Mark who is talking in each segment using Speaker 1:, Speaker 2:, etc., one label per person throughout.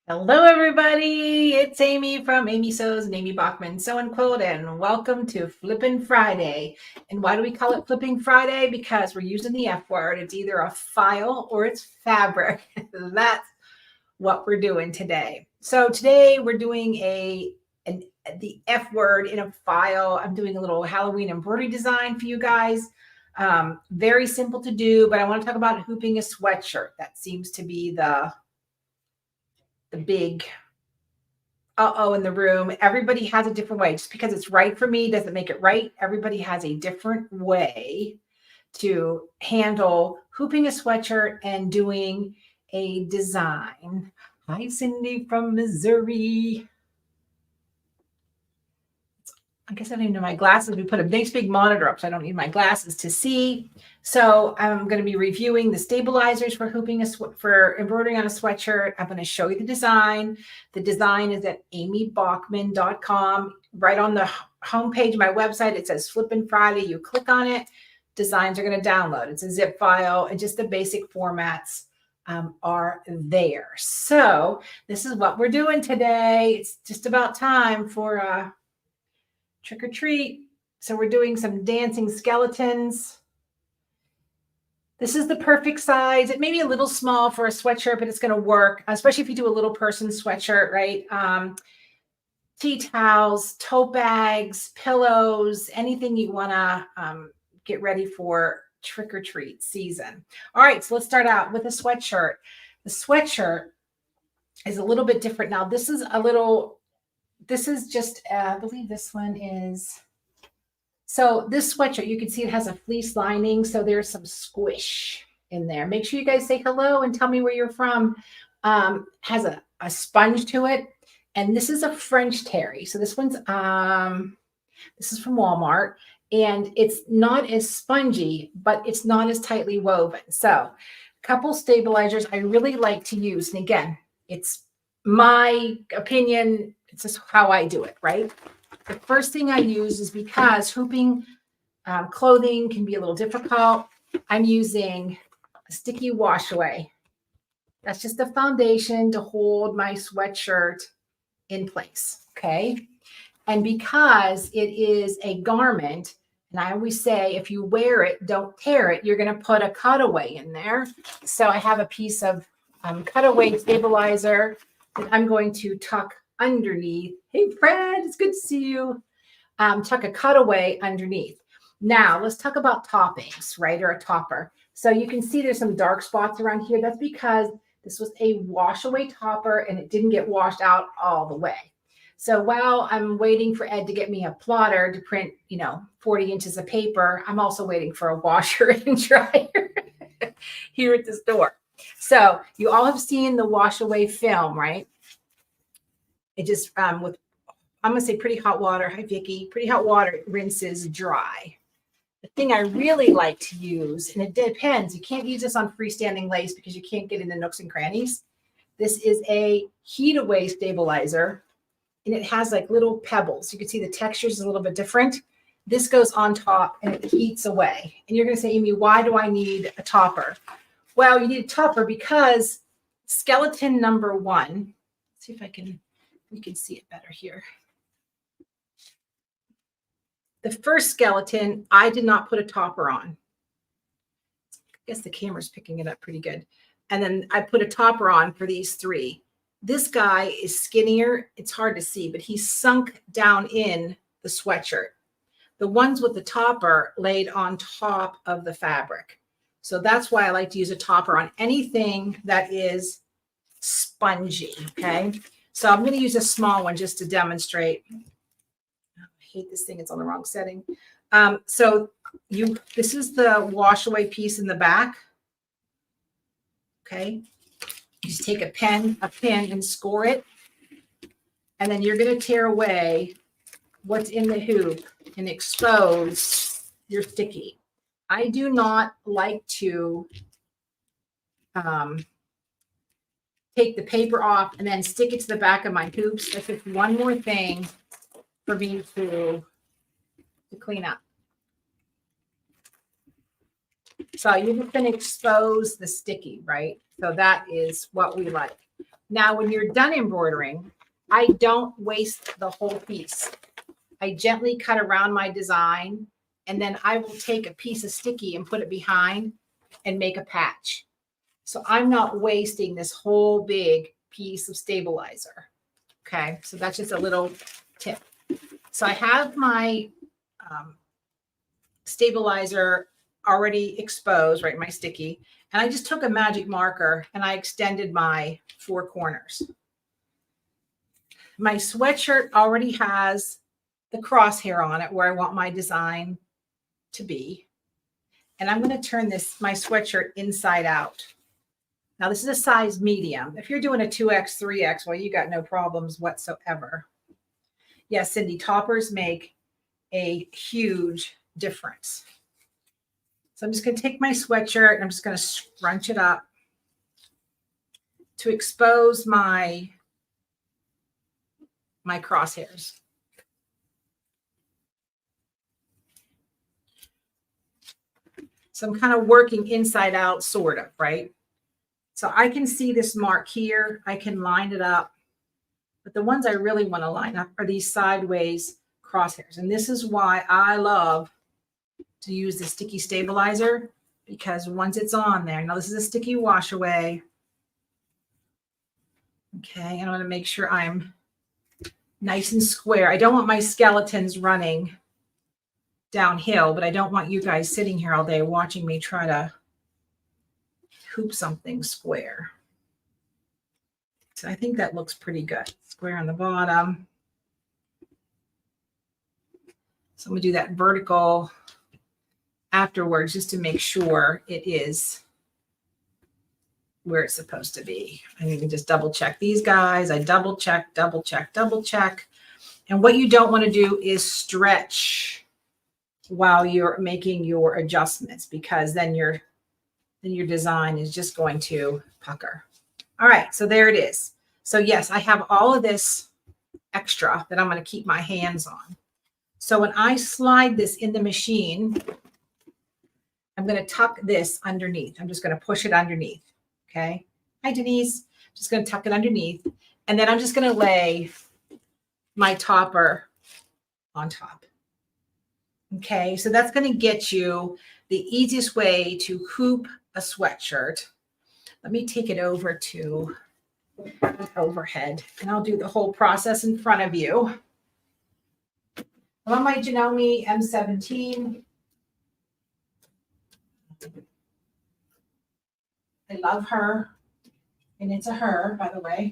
Speaker 1: Hello, everybody. It's Amy from Amy Sews and Amy Bachman Sew and Quilt, and welcome to Flippin' Friday. And why do we call it Flipping Friday? Because we're using the F word. It's either a file or it's fabric. That's what we're doing today. So today we're doing the F word in a file. I'm doing a little Halloween embroidery design for you guys. Very simple to do, but I want to talk about hooping a sweatshirt. That seems to be the big in the room. Everybody has a different way. Just because it's right for me doesn't make it right. Everybody has a different way to handle hooping a sweatshirt and doing a design. Hi, Cindy from Missouri. I guess I don't even know my glasses. We put a big monitor up, so I don't need my glasses to see. So I'm going to be reviewing the stabilizers for hooping for embroidering on a sweatshirt. I'm going to show you the design. The design is at amybachman.com. Right on the homepage of my website, it says Flippin' Friday. You click on it. Designs are going to download. It's a zip file, and just the basic formats are there. So this is what we're doing today. It's just about time for trick or treat. So we're doing some dancing skeletons. This is the perfect size. It may be a little small for a sweatshirt, but it's going to work, especially if you do a little person sweatshirt, right? Tea towels, tote bags, pillows, anything you want to get ready for trick or treat season. All right, so let's start out with a sweatshirt. The sweatshirt is a little bit different. Now, this is just, I believe this one is, so this sweatshirt, you can see it has a fleece lining. So there's some squish in there. Make sure you guys say hello and tell me where you're from. Has a sponge to it. And this is a French terry. So this one's, this is from Walmart. And it's not as spongy, but it's not as tightly woven. So a couple stabilizers I really like to use. And again, it's my opinion. It's just how I do it, right? The first thing I use is because hooping clothing can be a little difficult. I'm using a sticky wash away. That's just the foundation to hold my sweatshirt in place, okay? And because it is a garment, and I always say, if you wear it, don't tear it, you're going to put a cutaway in there. So I have a piece of cutaway stabilizer that I'm going to tuck underneath. Hey, Fred, it's good to see you. Tuck a cutaway underneath. Now, let's talk about toppings, right, or a topper. So you can see there's some dark spots around here. That's because this was a wash away topper and it didn't get washed out all the way. So while I'm waiting for Ed to get me a plotter to print, 40 inches of paper, I'm also waiting for a washer and dryer here at the store. So you all have seen the wash away film, right? It just, with, I'm going to say pretty hot water. Hi, Vicki. Pretty hot water, it rinses dry. The thing I really like to use, and it depends, you can't use this on freestanding lace because you can't get in the nooks and crannies. This is a heat away stabilizer. And it has like little pebbles. You can see the texture is a little bit different. This goes on top and it heats away. And you're going to say, Amy, why do I need a topper? Well, you need a topper because skeleton number one, let's see if we can see it better here. The first skeleton, I did not put a topper on. I guess the camera's picking it up pretty good. And then I put a topper on for these three. This guy is skinnier. It's hard to see, but he's sunk down in the sweatshirt. The ones with the topper laid on top of the fabric. So that's why I like to use a topper on anything that is spongy, okay? So I'm going to use a small one just to demonstrate. I hate this thing. It's on the wrong setting. This is the wash away piece in the back, okay? You just take a pin and score it. And then you're going to tear away what's in the hoop and expose your sticky. I do not like to take the paper off and then stick it to the back of my hoops. That's just one more thing for me to clean up. So you're just going to expose the sticky, right? So that is what we like. Now, when you're done embroidering, I don't waste the whole piece. I gently cut around my design, and then I will take a piece of sticky and put it behind and make a patch. So I'm not wasting this whole big piece of stabilizer. Okay, so that's just a little tip. So I have my stabilizer already exposed, right, my sticky, and I just took a magic marker and I extended my 4 corners. My sweatshirt already has the crosshair on it where I want my design to be. And I'm going to turn my sweatshirt inside out. Now this is a size medium. If you're doing a 2X, 3X, well, you got no problems whatsoever. Yes, Cindy, toppers make a huge difference. So I'm just going to take my sweatshirt and I'm just going to scrunch it up to expose my crosshairs. So I'm kind of working inside out, sort of, right? So I can see this mark here. I can line it up. But the ones I really want to line up are these sideways crosshairs. And this is why I love to use the sticky stabilizer, because once it's on there, now this is a sticky wash away. Okay, and I want to make sure I'm nice and square. I don't want my skeletons running downhill, but I don't want you guys sitting here all day watching me try to hoop something square. So I think that looks pretty good. Square on the bottom. So I'm going to do that vertical afterwards just to make sure it is where it's supposed to be. I need to just double check these guys. I double check, double check, double check. And what you don't want to do is stretch while you're making your adjustments, because then your design is just going to pucker. All right, so there it is. So yes, I have all of this extra that I'm going to keep my hands on. So when I slide this in the machine, I'm going to tuck this underneath. I'm just going to push it underneath. Okay. Hi, Denise. Just going to tuck it underneath. And then I'm just going to lay my topper on top. Okay. So that's going to get you the easiest way to hoop a sweatshirt. Let me take it over to the overhead and I'll do the whole process in front of you. I'm on my Janome M17. I love her, and it's a her, by the way.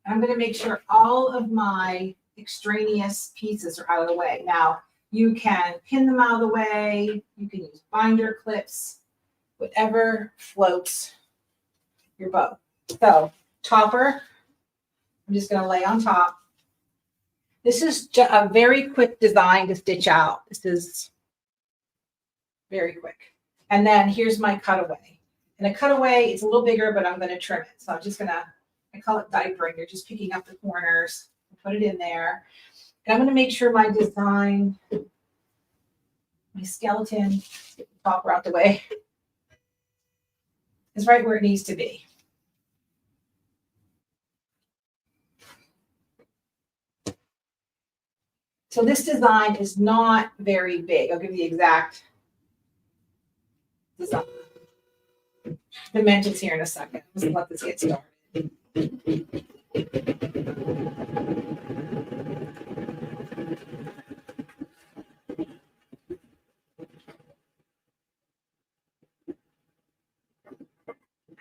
Speaker 1: I'm going to make sure all of my extraneous pieces are out of the way. Now, you can pin them out of the way. You can use binder clips, whatever floats your boat. So, topper, I'm just going to lay on top. This is a very quick design to stitch out. This is very quick. And then here's my cutaway. And a cutaway is a little bigger, but I'm going to trim it. So I'm just going to, I call it diapering. You're just picking up the corners, put it in there. And I'm going to make sure my design, my skeleton, get the topper out the way, is right where it needs to be. So this design is not very big. I'll give you the exact design dimensions here in a second. Let's let this get started.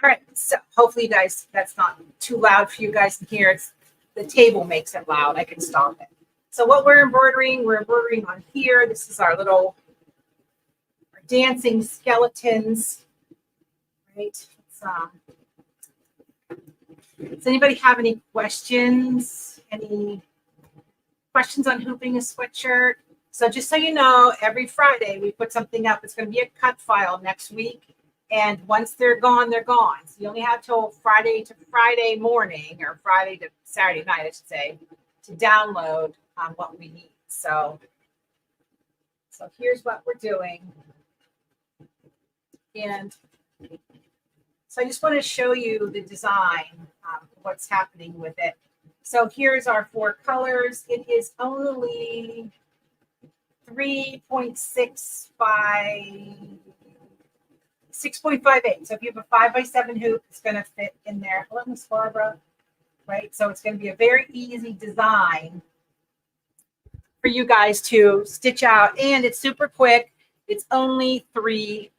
Speaker 1: All right, so hopefully you guys, that's not too loud for you guys to hear. It's the table makes it loud. I can stop it. So what we're embroidering on here. This is our little dancing skeletons, right? Does anybody have any questions? Any questions on hooping a sweatshirt? So just so you know, every Friday we put something up. It's going to be a cut file next week. And once they're gone, they're gone. So you only have till Friday to Friday morning, or Friday to Saturday night, I should say, to download what we need. So here's what we're doing. And So I just want to show you the design, what's happening with it. So here's our 4 colors. It is only 6.58. So if you have a 5x7 hoop, it's going to fit in there. Hello, Miss Barbara. Right? So it's going to be a very easy design for you guys to stitch out. And it's super quick. It's only 3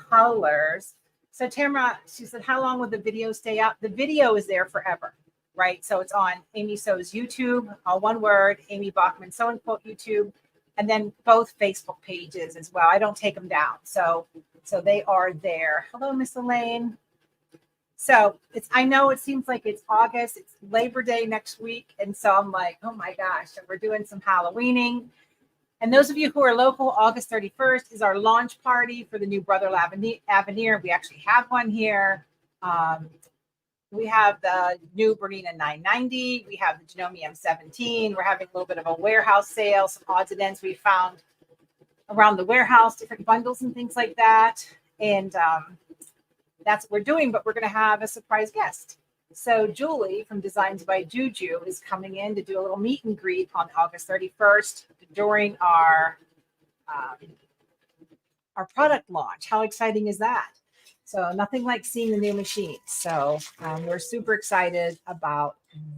Speaker 1: colors. So Tamara, she said, how long will the video stay up? The video is there forever, right? So it's on Amy Sew's YouTube, all one word, Amy Bachman Sew and Quote YouTube, and then both Facebook pages as well. I don't take them down. So they are there. Hello, Miss Elaine. So I know it seems like it's August, it's Labor Day next week. And so I'm like, oh my gosh, we're doing some Halloweening. And those of you who are local, August 31st is our launch party for the new Brother Avenir. We actually have one here. We have the new Bernina 990. We have the Janome M17. We're having a little bit of a warehouse sale, some odds and ends we found around the warehouse, different bundles and things like that. And that's what we're doing, but we're going to have a surprise guest. So Julie from Designs by Juju is coming in to do a little meet and greet on August 31st during our product launch. How exciting is that? So nothing like seeing the new machine. So we're super excited about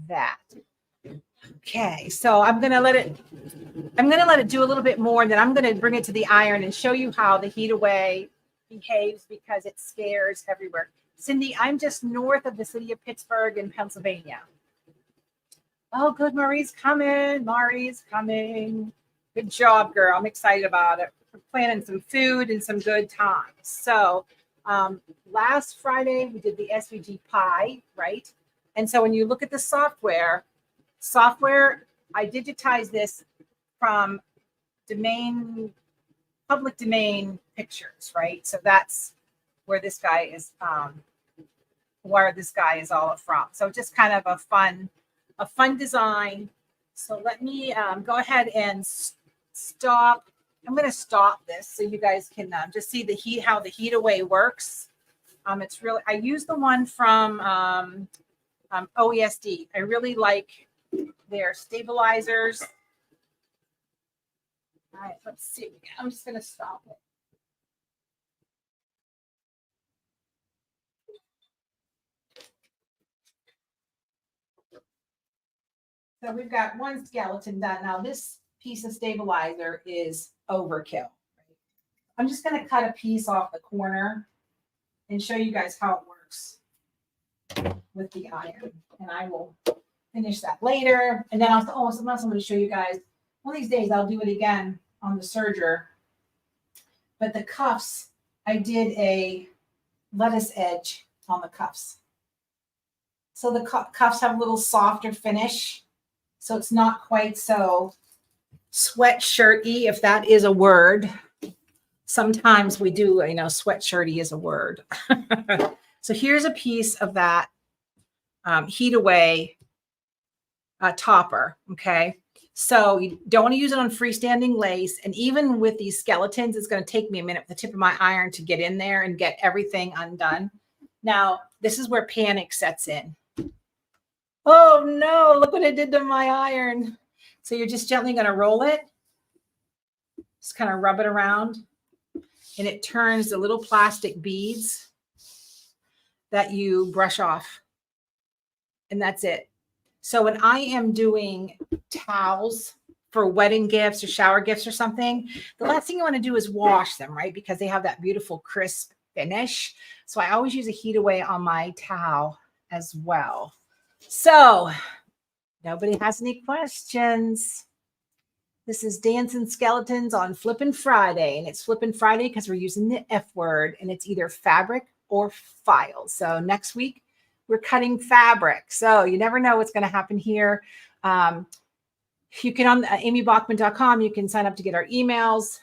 Speaker 1: that. Okay, so I'm gonna let it do a little bit more, and then I'm gonna bring it to the iron and show you how the heat away behaves because it scares everywhere. Cindy, I'm just north of the city of Pittsburgh in Pennsylvania. Oh, good. Marie's coming. Marie's coming. Good job, girl. I'm excited about it. We're planning some food and some good times. So last Friday, we did the SVG pie, right? And so when you look at the software, I digitized this from public domain pictures, right? So that's where this guy is, all from. So just kind of a fun design. So let me go ahead and stop. I'm going to stop this so you guys can just see the heat, how the heat away works. It's really, I use the one from OESD. I really like their stabilizers. All right, let's see. I'm just going to stop it. So we've got one skeleton done. Now this piece of stabilizer is overkill. I'm just going to cut a piece off the corner and show you guys how it works with the iron. And I will finish that later. And then something else I'm going to show you guys. One of these days I'll do it again on the serger. But the cuffs, I did a lettuce edge on the cuffs. So the cuffs have a little softer finish. So it's not quite so sweatshirt-y, if that is a word. Sometimes we do, sweatshirt-y is a word. So here's a piece of that heat away topper, okay? So you don't want to use it on freestanding lace. And even with these skeletons, it's going to take me a minute with the tip of my iron to get in there and get everything undone. Now, this is where panic sets in. Oh no, look what it did to my iron. So you're just gently going to roll it. Just kind of rub it around. And it turns the little plastic beads that you brush off. And that's it. So when I am doing towels for wedding gifts or shower gifts or something, the last thing you want to do is wash them, right? Because they have that beautiful crisp finish. So I always use a heat away on my towel as well. So nobody has any questions. This is Dancing Skeletons on Flippin' Friday. And it's Flippin' Friday because we're using the F word. And it's either fabric or files. So next week, we're cutting fabric. So you never know what's going to happen here. You can on amybachman.com, you can sign up to get our emails.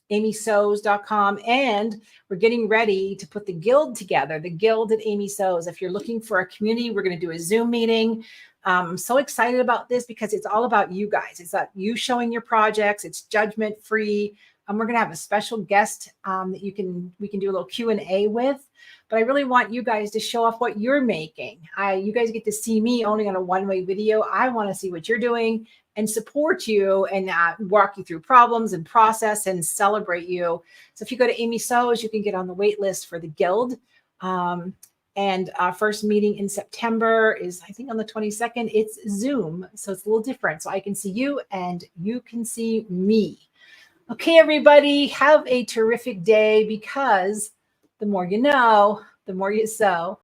Speaker 1: amysews.com, and we're getting ready to put the guild together, the guild at Amy Sews. If you're looking for a community, we're going to do a Zoom meeting. I'm so excited about this because it's all about you guys. It's about you showing your projects. It's judgment free. we're going to have a special guest that we can do a little Q&A with. But I really want you guys to show off what you're making. You guys get to see me only on a one-way video. I want to see what you're doing and support you and walk you through problems and process and celebrate you. So if you go to Amy Sews, you can get on the wait list for the Guild. And our first meeting in September is, I think, on the 22nd. It's Zoom, so it's a little different. So I can see you and you can see me. Okay, everybody, have a terrific day, because the more you know, the more you sew.